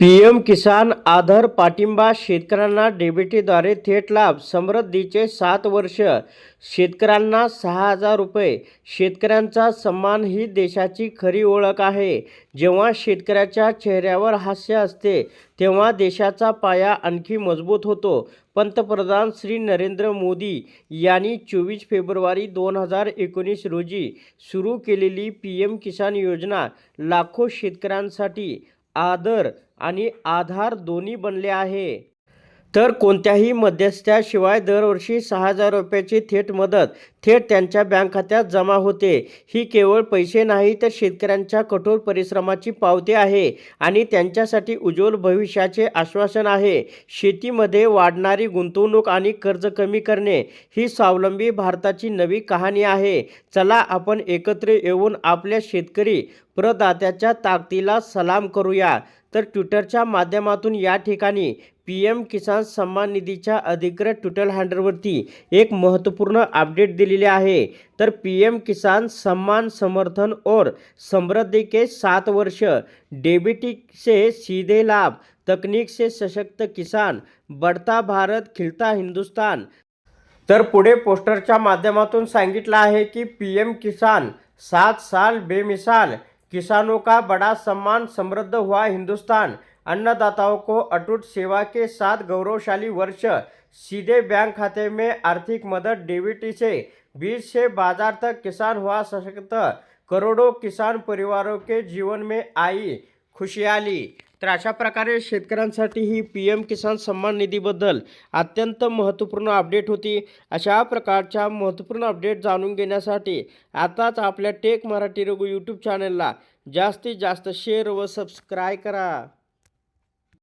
PM किसान आधार पाठिंबा शेतकऱ्यांना डीबीटीद्वारे थेट लाभ समृद्धीचे 7 वर्ष शेतकऱ्यांना 6,000 रुपये शेतकऱ्यांचा सन्मान ही देशाची खरी ओळख आहे। जेव्हा शेतकऱ्याच्या चेहऱ्यावर हास्य असते तेव्हा देशाचा पाया आणखी मजबूत होतो। पंतप्रधान श्री नरेंद्र मोदी यांनी 24 फेब्रुवारी 2019 रोजी सुरू केलेली पीएम किसान योजना लाखो शेतकऱ्यांसाठी आदर आणि आधार दोन्ही बनले आहे। तर कोणत्याही मध्यस्थाशिवाय दरवर्षी 6,000 रुपयाची थेट मदत थेट त्यांच्या बँक खात्यात जमा होते। ही केवळ पैसे नाही तर शेतकऱ्यांच्या कठोर परिश्रमाची पावती आहे आणि त्यांच्यासाठी उज्ज्वल भविष्याचे आश्वासन आहे। शेतीमध्ये वाढणारी गुंतवणूक आणि कर्ज कमी करणे ही स्वावलंबी भारताची नवी कहाणी आहे। चला आपण एकत्र येऊन आपल्या शेतकरी प्रदात्याच्या ताकदीला सलाम करूया। तर ट्विटरच्या माध्यमातून या ठिकाणी पीएम किसान सन्मान निधीच्या अधिकृत ट्विटर हँडलवरती एक महत्त्वपूर्ण अपडेट दिलेले आहे। तर पीएम किसान सम्मान समर्थन और समृद्धि के 7 वर्ष, डीबीटी से सीधे लाभ, तकनीक से सशक्त किसान, बढ़ता भारत खिलता हिंदुस्तान। तर पुढे पोस्टरच्या माध्यमातून सांगितलं आहे की पीएम किसान 7 साल बेमिसाल, किसानों का बड़ा सम्मान, समृद्ध हुआ हिंदुस्तान, अन्नदाताओं को अटूट सेवा के साथ गौरवशाली वर्ष, सीधे बैंक खाते में आर्थिक मदद, डीबीटी से बीज से बाजार तक किसान हुआ सशक्त, करोड़ों किसान परिवारों के जीवन में आई खुशहाली। तर अशा प्रकारे शेतकऱ्यांसाठी ही पीएम किसान सन्मान निधीबद्दल अत्यंत महत्त्वपूर्ण अपडेट होती। अशा प्रकारच्या महत्त्वपूर्ण अपडेट जाणून घेण्यासाठी आताच आपल्या टेक मराठी रघु यूट्यूब चॅनलला जास्तीत जास्त शेअर व सबस्क्राईब करा।